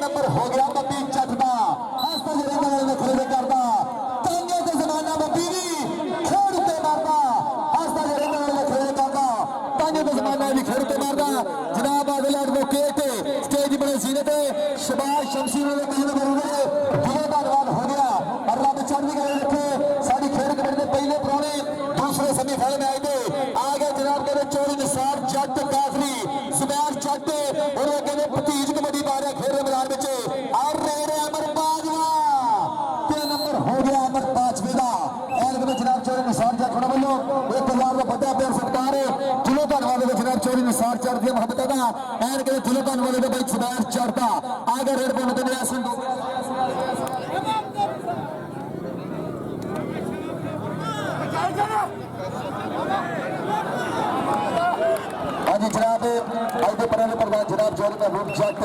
number हो गया बब्बी जट का हस्ता जरे खरीद करता तांगे ते जमाना बब्बी भी खेड़ ते मारता हस्ता जरे खरीद करता तांगे ते जमाना भी खेड़ ते मारता जनाब आदिल एडवोकेट स्टेज बड़े सीने पे शबाज शमशी ने कहीं बरूरे दिए धन्यवाद हो गया और रब चढ़दी कला रखे साडी खेड़ कमेटी के पहले पुराने दूसरे सेमीफाइनल में आए थे आगे जनाब कहते चोरी निसार जट काफरी सुबैर जट और कहते भतीज कबड्डी पा रहे खेल मैदान में और रेड़े अमर बाजवा नंबर हो गया अमर बाजवे का जनाब चोरी निसार जट होने वालों एक हजार का बड़ा प्यार सत्कार दिलों धन्यवाद जनाब चोरी निसार जट की मोहब्बत का एन कहते दिलों धन्यवाद भाई सुबैर जट का आगे रेड पॉइंट के हाँ जी जनाब अज के प्रधान प्रधान जनाब चौधरी महबूब जट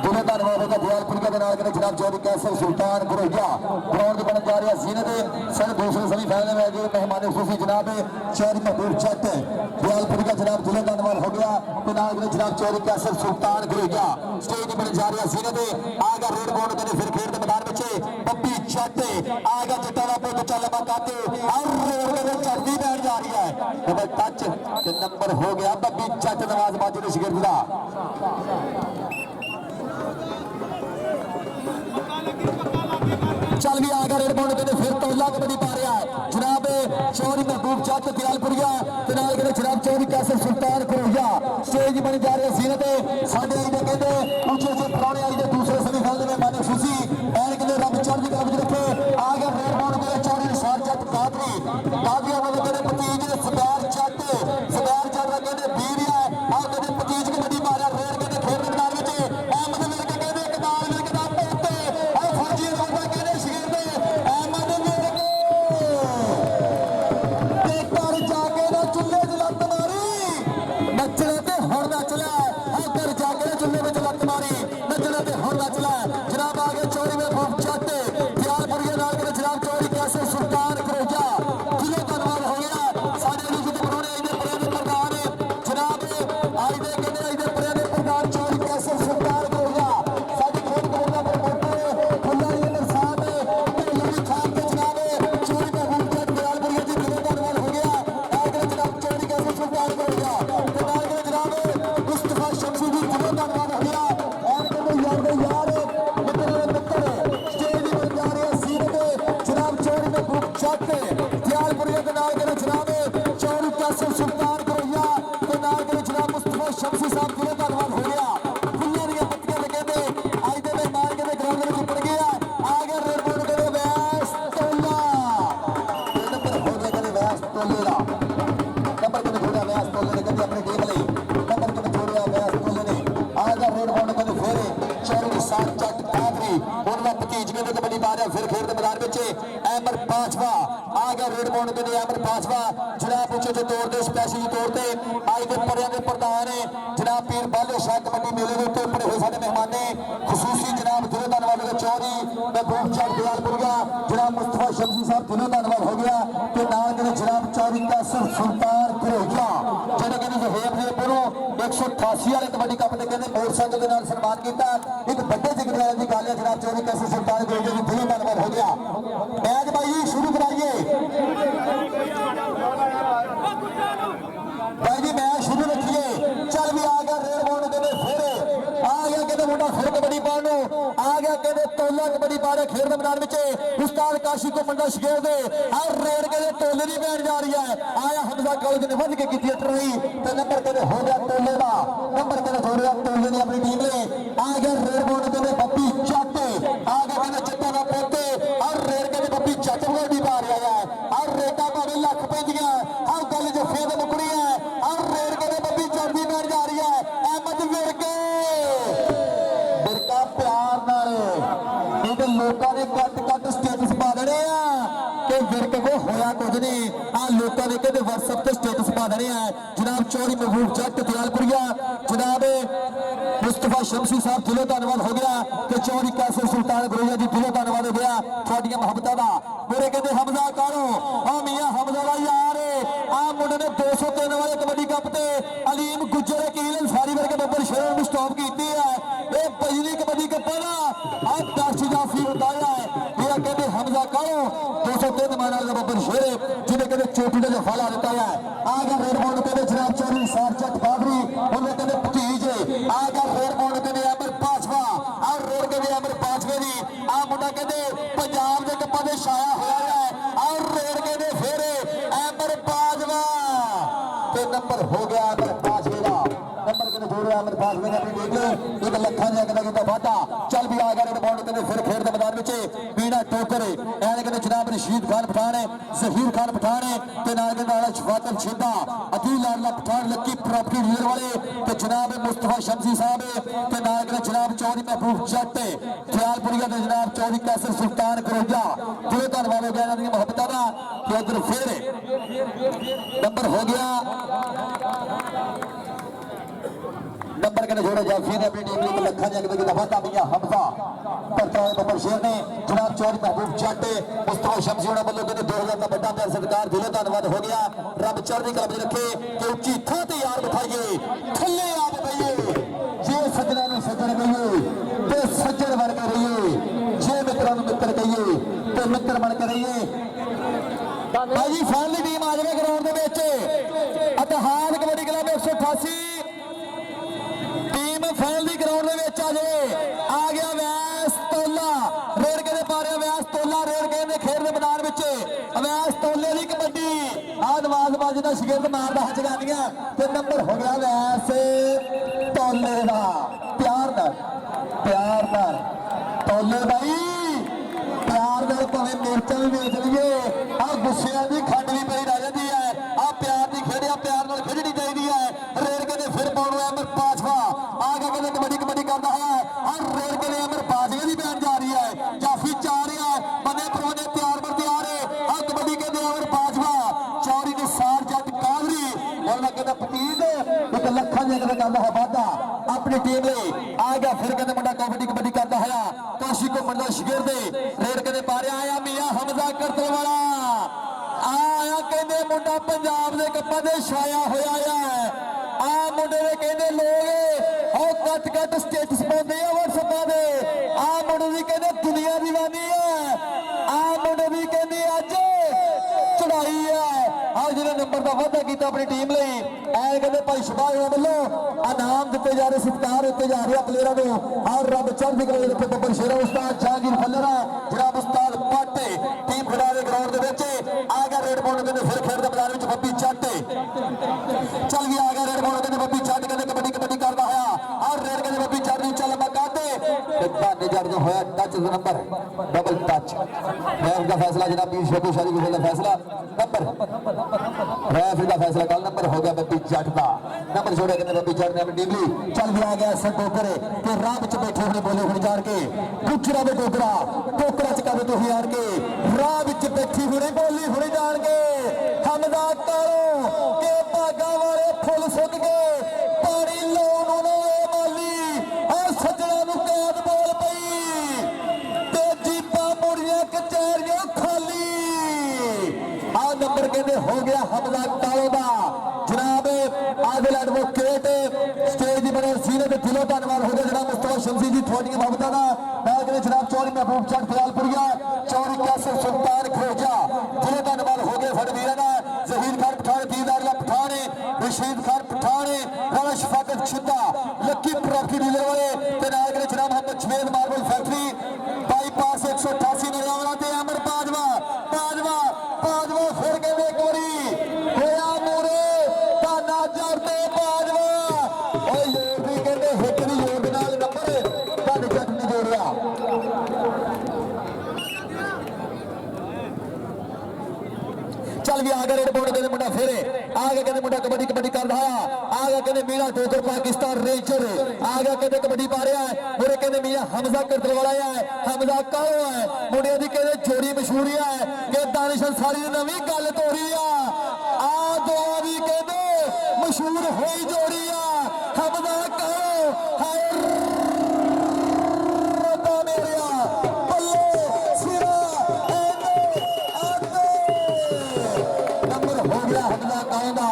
दिलों धन्यवाद होगा दयालपुर के जनाब चौधरी कैसर सुल्तान गुरैया ग्राउंड के बनने जा रहा सीने के सन दूसरे सेमीफाइनल में जो मेहमान खुशी जनाब चौधरी महबूब जट दयालपुर का जनाब दिलों धन्यवाद हो गया जनाब चौधरी कैसर सुल्तान गुरैया स्टेज बनने जा रहा सीने के आगे रेड बोर्ड के फिर खेल मैदान में बब्बी जट आगे जटा का पुत चल काटे और चढ़ती बैठ जा रही है टच नंबर हो गया बब्बी जट नवाज बाजी ने शिगिर दिया चल भी आगे रेड पॉइंट के फिर तौला कबड्डी पा रहा है जनाब चौधरी महबूब जट दयालपुरिया जनाब चौधरी कैसर सुल्तान गुरैया स्टेज बनी जा रही है सीनत साढ़े आई कहते ऊंचे ऊंचे पुराने आई दूसरे सेमीफाइनल में माने खुशी एन कहते रब चढ़ती कला रखे आगे रेड पॉइंट के चौधरी निसार जट कादरी कादरिया वाले कहते भतीज सुबैर जट कहते वीर है और कहते भतीज कबड्डी पा रहा रेड कहते खेल मैदान में अहमद मिल के कहते कदाल मिल के पोते और फौजी राजा कहते शिगिर दे अहमद मिल के घर जाके ना चुल्हे च लत मारी नचने ते हुण नच लै घर जाके ना चुल्हे में लत मारी नचने ते हुण नच लै जनाब आगे चौधरी महबूब जट दयालपुरिया नाल के जनाब चौधरी कैसर सुल्तान गुरैया दिलों धन्यवाद हो गया साडे लीग दे बनाने आई दे प्रधान जनाब आई दे प्रधान चौधरी कैसर सुल्तान गुरैया साडी खेल कमेटी का प्रमोटर फुल्लारी नरसाद लड़ी खान के जनाब चौधरी महबूब जट दयालपुरिया जी दिलों धन्यवाद हो गया आगे जनाब चौधरी कैसर सुल्तान गुरैया जनाब मुस्तफा शमशी जी दिलों धन्यवाद हो गया और कहते यार मित्र स्टेज पर जा रहे हैं सीन के जनाब चौधरी महबूब जट दयालपुरिया के नाल के जनाब चौधरी कैसर सुल्तान गुरैया के नाल के जनाब मुस्तफा शमशी साहब दिलों धन्यवाद हो गया फुल्लियां दी पत्तियां लगे थे आज दे मेहमान के ग्राउंड में पड़ गया आगे रेड बोर्ड के वैस तोला नंबर हो गया के वैस तोले दा नंबर के छोड़ा वैस तोले ने कहते अपनी टीम ਲਈ नंबर के छोड़ा वैस तोले ने आगे रेड बोर्ड के फिर चौधरी निसार जट कादरी उनका भतीज के कबड्डी पा रहा फिर खेल मैदान में अमर बाजवा आगे रेड बोर्ड के अमर बाजवा जनाब उच्चे तौर पर स्पैशली तौर पर आज के परियां के प्रधान जनाब पीर बाले शाह कबड्डी मेले के उत्ते पड़े हुए सारे मेहमान खसूसी जनाब दिलों धन्यवाद चौधरी महबूब जट दयालपुरिया जनाब मुस्तफा शमशी साहब दिलों धन्यवाद हो गया कि नाल के जनाब चौधरी कैसर सुल्तान गुरैया जिन्हें कहते जहेब ने पुरों 188 वाले कबड्डी कप ने कहते मोटरसाइकिल के नाल सन्मान किया एक बड़े जिगरे की गल है जनाब चौधरी कैसर सुल्तान गुरैया जी दिलों धन्यवाद हो गया मैच भाई शुरू कराइए भाई जी मैच शुरू रखिए चल भी आ गया रेड बोर्ड के फिर आ गया कहते मुंडा फिर कबड्डी पाने आ गया कहते तोला कबड्डी पा रहे खेल मैदान में उस्ताद काशी को मुंडा शिगेर दे हर रेड के तोले नहीं बैठ जा रही है आया हमजा कॉलेज ने वज के की ट्राई तो नंबर कहते हो गया तोले का नंबर कहते हो गया तोले ने अपनी टीम ने आ गया रेड बोर्ड के बब्बी जट आ गया कहते जट्टा का पोते और रेड के बब्बी जट कबड्डी पा रहा है और रेटा भावे लख पैंदियां हर गल जफे तो मुकड़ी है और रेड के बब्बी चढ़ती बैठ जा रही है अहमद विरके बिरका प्यार नाल नहीं तो लोगों ने कट स्टेटस पा देने कि विरक को होया कुछ नहीं आ लोगों ने कहते व्हाट्सएप से स्टेटस पा देने जनाब चौधरी महबूब जट दयालपुरिया जनाब मुस्तफा शमशी साहब दिलों धन्यवाद हो गया कि चौधरी कैसर सुल्तान गुरैया जी दिलों धन्यवाद हो गया थोड़िया मुहब्बतां दा पूरे कहते हमजा करो आ मियां हमजा दा यार आ मुंडे ने 203 वाले कबड्डी कप ते अलीम गुज्जर कील अंसारी वर्गे बब्बर शेर स्टॉप की है भाई कबड्डी का पहला आप दाशी जाफी बताया है मेरा कहते हमजा कालो 203 माना का बब्बर शेरे जिन्हें कहते चोटी का जो फला देता है आगे रेड बॉर्ड कहते जनाब चौधरी सारचट बाबरी उन्हें कहते भतीजे आगे रेड बॉर्ड कहते अमर पांचवा और रेड कहते अमर पांचवे दी आ मुंडा कहते पंजाब के कप्पा दे छाया होया है और रेड कहते फेरे अमर पांचवा ते नंबर हो गया अमर पांचवे का नंबर के जोड़े अमर पांचवे ने अपनी देख लो एक लखा ने कहता वाटा चल भी आ गया रेड बॉल कहते फिर खेल के मैदान में मीना टोकर ऐने कहते जनाब रशीद खान पठान है जहीर खान पठान है ते नाल के नाल शफाकत छिंदा अदील लाला पठान लकी प्रॉपर्टी डीलर वाले ते जनाब मुस्तफा शमसी साहब ते नाल के जनाब चौधरी महबूब जट ख्यालपुरिया ते जनाब चौधरी कैसर सुल्तान करोजा दिल धन्यवाद हो गया इन्हां दी मोहब्बत दा कि उधर फिर नंबर हो गया नंबर के जोड़े जाफी ने अपनी टीम को लखा जग के दफा मियां हमजा परता बब्बर शेर ने जनाब चौधरी महबूब जट मुस्तफा शमसी होना बल्लो के 2000 का बड़ा प्यार सरकार दिलों धन्यवाद हो गया रब चढ़दी कला में रखे कि उच्ची थां ते यार बिठाइए थल्ले आप बइए जे सज्जना ने सज्जन कहिए ते सज्जन बन के रहिए जे मित्रों को मित्र कहिए ते मित्र बन के रहिए भाई फाइनली टीम आ जावे ग्राउंड दे विच अतहाद कबड्डी क्लब 188 फाइनल दी ग्राउंड दे विच आ गया वैस तोला रेड के पारे वैस तोला रेड के ने खेल दे मैदान विच वैस तोले दी कबड्डी आ नवाज बाजी दा शिगिरद मारदा हज गानियां ते नंबर हो गया वैस तोले दा प्यार नाल तोले भाई प्यार नाल भावें मिर्चां भी बेच लईए आ गुस्सियां दी खंड भी पई रह जांदी है आ प्यार दी खेड़िया प्यार नाल खेडनी चाहिदी है रेड के ने फिर पाउणा अमर पांचवा कबड्डी कबड्डी करता है और रेड के लिए अमर बाजवे की बैठ जा रही है जाफी चाह रहा है बने परवाने तैयार पर तैयार है और कबड्डी के लिए अमर बाजवा चौरी ने सार जट कावरी और कहता पतीज एक लखा जग करता है वादा अपनी टीम ले आ गया फिर कहते मुंडा कबड्डी कबड्डी करता है काशी को मंडा शिगिर दे रेड के पारे आया मियां हमजा करतल वाला आया कहते मुंडा पंजाब के कप्पा दे छाया होया है आ मुंडे ने कहते लोग कट कट स्टेटस पाते हैं व्हाट्सएप दे आ मुंडे दी कहते दुनिया दीवानी है आ मुंडे दी कहते अज चढ़ाई है आज जिन्हें नंबर का वादा किया अपनी टीम लई ऐ कहते भाई सुभाष वालों इनाम दिते जा रहे सत्कार दिते जा रहे प्लेयरों को और रब चढ़दी कला रखे बब्बर शेरा उस्ताद जहांगीर फल्लरा जनाब उस्ताद पाटे टीम खड़ा के ग्राउंड दे विच आ गया रेड बॉल कहते फिर खेल दे मैदान विच बब्बी जट चल गया आ गया रेड बॉल कहते बब्बी जट कहते कबड्डी कबड्डी करदा है और रेड के बब्बी चढ़ दी चल मकाते बाने जड़ जो होया touch number double touch match का फैसला जनाब पीर शेखू शादी गुजर का फैसला नंबर रेफरी का फैसला कल नंबर हो गया बब्बी जट का नंबर छोड़े के बब्बी जट ने अपनी टीम ली चल भी आ गया सर टोकर के राह विच बैठे हुए बोले हुण जान के पुछरा दे टोकरा च कर तुसीं आण के राह विच बैठी हुणे बोली हुणे जान के हमदा कालो के भागा वाले फुल सुट के पानी लाउण नंबर कहते हो गया हमजा कालो दा जनाब आदिल एडवोकेट स्टेज की बने सीने दिलों धन्यवाद हो गया जनाब मुस्तफा शमसी जी थोड़ी मोहब्बत का मैं कहते जनाब चौधरी महबूब चंद ख्यालपुरिया चौधरी कैसर सुल्तान खोजा दिलों धन्यवाद हो गए साडे वीरां दा जहीर खान पठान दीदार पठान रशीद खान पठान राणा शफाकत छिंदा लकी प्रॉपर्टी डीलर वाले ते नाल कहते जनाब Mohammad Javed marble factory bypass 188 नजारा ते अमर बाजवा फिर कहते एक बारी होया मूरे ताना जड़ते बाजवा और योग भी कहते हिट भी योग नाल नंबर धन जट नहीं जोड़िया चल भी आगे रेड बोर्ड कहते मुंडा फेरे आगे कहते मुंडा कबड्डी कबड्डी कर रहा आगे कहते मीरा टोकर पाकिस्तान रेंजर आगे कहते कबड्डी पा रहा है मुड़े कहते मियां हमजा करतल वाला है हमजा कालो है मुंडिया दी कहते जोड़ी मशहूरी है कि दानिश अंसारी दी नवीं गल तो रही आ दुआ भी कहते मशहूर होई जोड़ी हमजा कालो हाय रब्बा मेरिया बल्ले सिरा नंबर हो गया हमजा कालो दा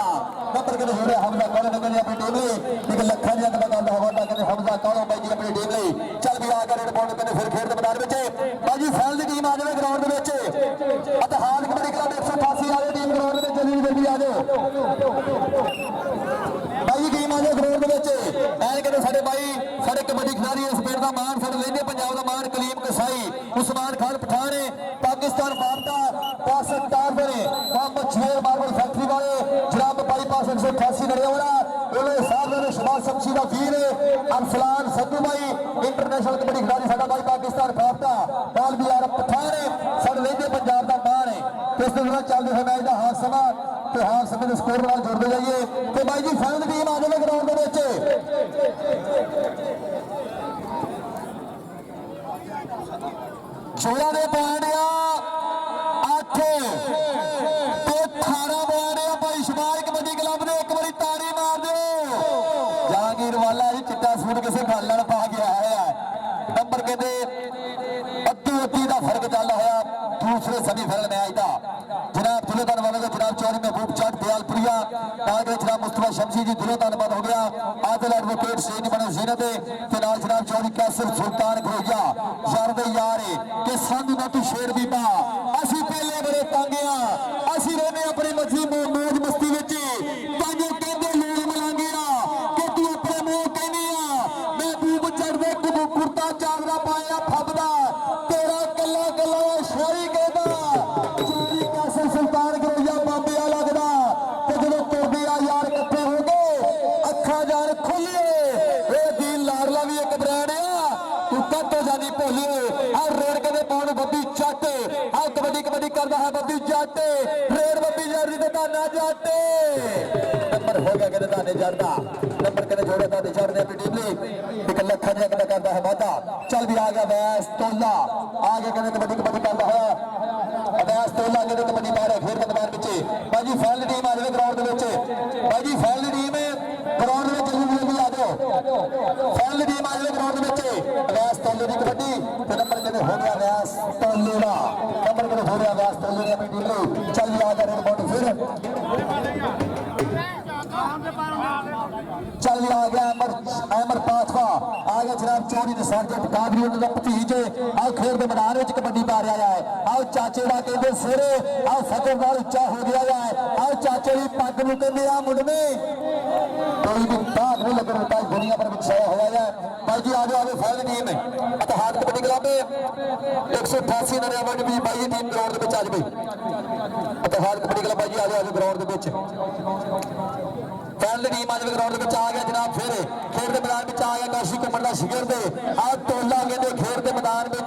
नंबर के जोड़े हमजा कालो ने अपनी टीम ले एक लखा जग का हवाला कहते हमजा कालो भाई जी अपनी टीम ਲਈ ਚੱਲ ਵੀ ਆ ਗਿਆ ਰੇਡ ਪਾਉਣ ਕਹਿੰਦੇ ਫਿਰ ਖੇਡ ਦੇ ਮੈਦਾਨ ਵਿੱਚ ਭਾਈ ਜੀ ਫੈਲ ਦੀ ਟੀਮ ਆ ਜਾਵੇ ਗਰਾਊਂਡ ਦੇ ਵਿੱਚ ਇਤਿਹਾਦ ਕਬੱਡੀ ਕਲੱਬ 188 ਵਾਲੀ ਟੀਮ ਗਰਾਊਂਡ ਦੇ ਵਿੱਚ ਜਲਦੀ ਆ ਜਾਓ ਭਾਈ ਟੀਮ ਆ ਜਾਓ ਗਰਾਊਂਡ ਦੇ ਵਿੱਚ ਐਨ ਕਹਿੰਦੇ ਸਾਡੇ ਭਾਈ ਸਾਡੇ ਕਬੱਡੀ ਖਿਡਾਰੀ ਇਸ ਪਿੰਡ ਦਾ ਮਾਣ ਸਾਡੇ ਲੈਂਦੇ ਪੰਜਾਬ ਦਾ ਮਾਣ ਕਲੀਮ ਕਸਾਈ ਉਸਮਾਨ ਖਾਨ ਪਠਾਣੇ पाकिस्तान वापदा पाकिस्तान बने मोहम्मद शेर मार्बल फैक्ट्री वाले जनाब बाईपास 188 नड़ेवाला उन्होंने साहब ने शबाज शमशी का वीर अरसलान सद्दू भाई इंटरनेशनल कबड्डी खिलाड़ी साडा भाई पाकिस्तान वापदा बाल बिहार पठाने साडे लेंदे पंजाब दा मान है इस दौरान चलदे होए मैच दा हार समा ते हार समय दे स्कोर नाल जुड़दे जाइए ते भाई जी फाइनल टीम आ जावे ग्राउंड दे विच चौदह दे पॉइंट 8 ते 18 पॉइंट भाई शमाल कबड्डी क्लब ने एक बारी ताड़ी मार दो जहांगीर वाला ही चिट्टा सूट किसी गल नाल पा गया है नंबर कहते अद्धी का फर्क चल रहा दूसरे सेमीफाइनल मैच का जनाब दिलों धन्यवाद होगा जनाब चौधरी महबूब जट दयालपुरिया जनाब मुस्तफा शमशी जी दिलों धन्यवाद हो गया आदिल एडवोकेट सैनी बने जीनत जनाब चौधरी कैसर सुल्तान घरोइया यार दे यार कि सानू ना तू शेर भी पा असी पहले बड़े तंग आ असी रहने अपनी मछली मौज मस्ती विच तांजो कहंदे लोग मलांगे कि तू अपने मुंह कहनी आ महबूब जट दे कुर्ता चादरा पाया फबदा तेरा कला कला शायरी कहदा चौधरी कैसर सुल्तान घरोइया बाबे आ लगदा ते जदों तुरदे आ यार इकट्ठे हो गए अखां जान खुले ए दीन लाडला भी एक ब्रांड आ तू कद तो जानी भोलिए आ रेड कहते पाउण बब्बी जट आ कबड्डी कबड्डी करदा है बब्बी जट रेड बब्बी जट दी धाना जट नंबर हो गया कहते धाने जट दा नंबर कहते जोड़े धाने जट ने अपनी टीम लई एक लखा जिहा कहता करदा है वादा चल भी आ गया वैस तोला आ गया कहते कबड्डी कबड्डी करदा है वैस तोला कहते कबड्डी मारे फिर मैदान विच भाई जी फैल टीम आ जावे ग्राउंड दे विच भाई जी फैल टीम ग्राउंड में जल्दी आ जाओ फैल टीम आ जाए ग्राउंड में वैस तोले की कबड्डी नंबर कहते हो गया वैस तोले का नंबर कहते हो गया वैस तोले ने अपनी टीम में चल आ गया रेड बॉल फिर चल आ गया अमर पाथवा आ गया जनाब चौधरी ने सरजट कादरी उन्होंने भतीज आओ खेल के मैदान में कबड्डी पा रहा है आओ चाचे का कहते सिरे आओ फकर नाल उच्चा हो गया है आओ चाचे की पग नूं कहंदे आ मुंडवे कोई भी दाग नहीं लग रहा दुनिया पर बिछाया हुआ है भाई जी आगे आगे फैल टीम इतिहाद कबड्डी क्लब 188 नरे अवार्ड भी भाई टीम ग्राउंड के आज भाई इतिहाद कबड्डी क्लब भाई जी आगे आगे ग्राउंड के फैल टीम आज ग्राउंड में आ गया जनाब फिर खेल के मैदान में आ गया काशी घुमन का शिखर दे आओ टोला कहते खेल के मैदान में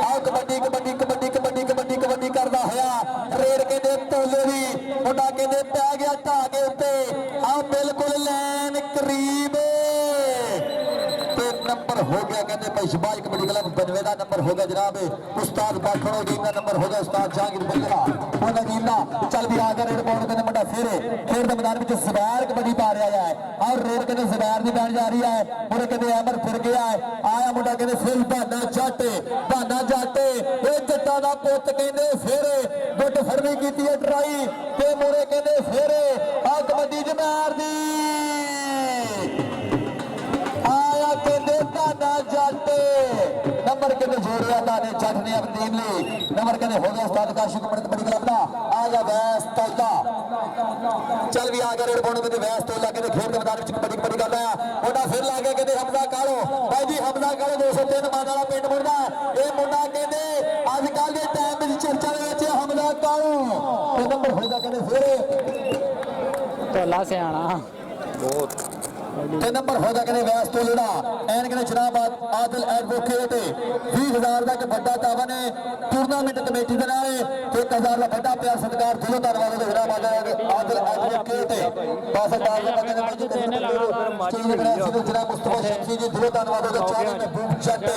आओ कबड्डी कबड्डी कबड्डी कबड्डी कबड्डी कबड्डी करता होया रेड कहते टोले भी मुंडा कहते पै गया ढागे उत्ते आओ बिल्कुल लैन करीब नंबर हो गया कहते भाई शबाज कबड्डी क्लब बनवे का नंबर हो गया जनाब उस्ताद बाखड़ो टीम का नंबर हो गया उस्ताद जहांगीर बंदरा उन्होंने टीम का चल भी आ गया रेड बॉल के मुंडा फिर खेल के मैदान में जुबैर कबड्डी पा रहा है और रेड कहते जुबैर की बैठ जा रही है मुझे कहते अमर फिर गया है आया मुंडा कहते फिर बहाना जट ये जट्टा का पुत कहते फिर गुट फरनी की ट्राई ते मुड़े कहते फिर आ कबड्डी च मार दी आया कहते धाना जट नंबर कहते जोड़िया धाने जट ने अपनी टीम ली नंबर कहते हो गया उस्ताद काशी घुमन कबड्डी क्लब का आ गया वैस तोला चल भी आ गया रेड बॉल में वैस तोला कहते खेल के मैदान में कबड्डी कबड्डी करता है मुंडा फिर ला गया कहते हमजा कालो भाई जी हमजा कालो 203 मान वाला पिंड मुंडा ये मुंडा कहते अजकल के टाइम में चर्चा में हमजा कालो नंबर होगा कहते फिर तोला से आना बहुत नंबर होगा कहते वैस तोलेड़ा एन कहते जनाब आदिल एडवोकेट 20,000 का एक बड़ा तावन है टूर्नामेंट कमेटी के नाल 1,000 का बड़ा प्यार सत्कार दिलों धन्यवाद है जनाब आदिल एडवोकेट बासदार का जनाब मुस्तफा शमशी जी दिलों धन्यवाद है चौधरी महबूब जट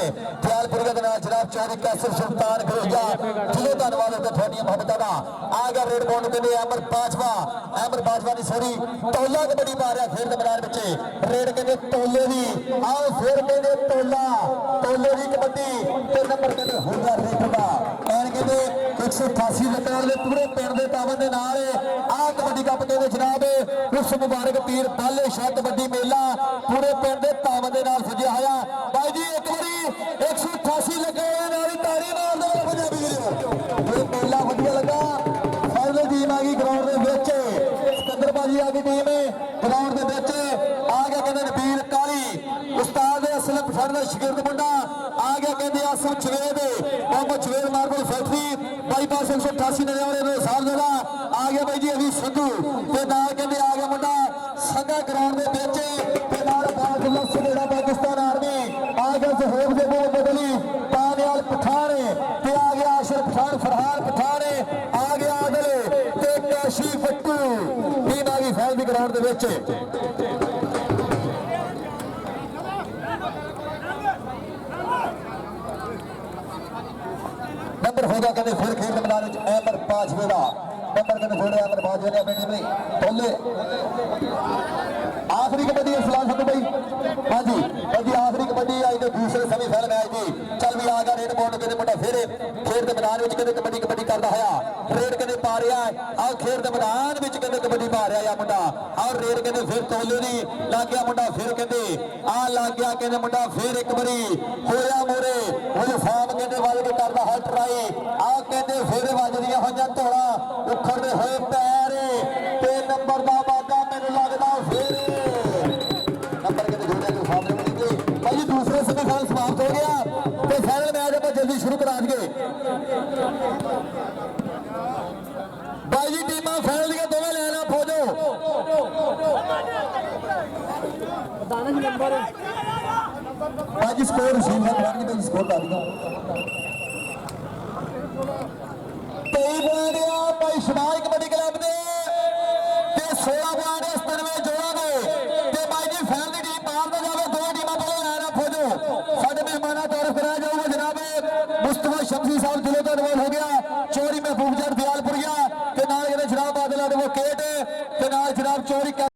दयालपुर के जनाब चौधरी कैसर सुल्तान घरोइया दिलों धन्यवाद है थोड़ी मोहब्बत का आ गया रेड बॉल कहते अमर बाजवा ने सॉरी टोला कबड्डी पा रहा खेल के मैदान में रेड कहते टोले भी आओ फिर कहते टोले की कबड्डी ते नंबर कहते होगा रेड का एन कहते 188 लकड़ दे पूरे पिंड दे तावन दे नाल आ कबड्डी कप कहते जनाब उस मुबारक पीर बाले शाह कबड्डी मेला पूरे पिंड दे तावन दे नाल ਸ਼ਗਿਰਦ ਮੁੰਡਾ ਆ ਗਿਆ ਕਹਿੰਦੇ awesome ਚਵੇਦ Muhammad ਚਵੇਦ marble factory bypass 188 ਨਜ਼ਾਰੇ ਦੇ ਸਾਲ ਦਾ ਆ ਗਿਆ ਬਾਈ ਜੀ ਅਲੀ ਸੰਧੂ ਤੇ ਨਾਲ ਕਹਿੰਦੇ ਆ ਗਿਆ ਮੁੰਡਾ ਸੰਗਾ ਗਰਾਊਂਡ ਦੇ ਵਿੱਚ ਤੇ ਨਾਲ ਬਾਦਲ ਜਿਹੜਾ ਪਾਕਿਸਤਾਨ ਆਰਮੀ ਆ ਗਿਆ ਜ਼ਹੂਰ ਦੇ ਬੋਲ ਬਦਲੀ ਤਾਨਿਆਲ ਪਠਾਨ ਤੇ ਆ ਗਿਆ ਆਸ਼ਰ ਪਠਾਨ ਫਰਹਾਨ ਪਠਾਨ ਆ ਗਿਆ ਆਦਲ ਤੇ ਕੈਸ਼ੀ ਫੱਟੂ ਟੀਮ ਆ ਗਈ ਫੈਲ ਦੀ ਗਰਾਊਂਡ ਦੇ ਵਿੱਚ नंबर होगा कहते फिर खेल मैदान अहमद बाजवे का नंबर कहते जोड़े अहमद बाजवे ने अपनी टीम ने तोले आखिरी कबड्डी फिलहाल सब भाई हाँ जी भाई आखिरी कबड्डी आई तो दूसरे सेमीफाइनल मैच की चल भी आ गया रेड बॉल कहते मुंडा फिर खेल के मैदान में कहते कबड्डी कबड्डी करता है रेड कहते पा रहा है और खेल के मैदान में कहते कबड्डी पा रहा है मुंडा और रेड कहते फिर तोले नहीं लग गया मुंडा फिर कहते आ लग गया कहते मुंडा फिर एक बारी होया मोरे वो फार्म कहते वाले के करता हल ट्राई आ कहते फिर वजदियां होइयां धोड़ा उखड़ते हुए पैर ते नंबर का वादा मैनू लगता फिर नंबर कहते जोड़े के सामने मिलेंगे भाई दूसरे सेमीफाइनल समाप्त हो गया तो फाइनल मैच आप जल्दी शुरू करा देंगे भाई जी टीम फाइनल दी दोवें लाइन अप हो जाओ भाई जी स्कोर मशीन है भाई स्कोर कर दिया 23 पॉइंट भाई शमाल कबड्डी क्लब ने 16 पॉइंट इस दिन में जोड़ोगे ते भाई जी फैन की टीम बाहर तो जावे दो टीमां पहले लाइन अप हो जाओ साडे मेहमानां तारफ कराया जाऊगा जनाब मुस्तफा शमसी साहब जिले का इनवॉल्व हो गया चोरी महबूब जट दयालपुरिया ते नाल जनाब बादल एडवोकेट ते नाल जनाब चोरी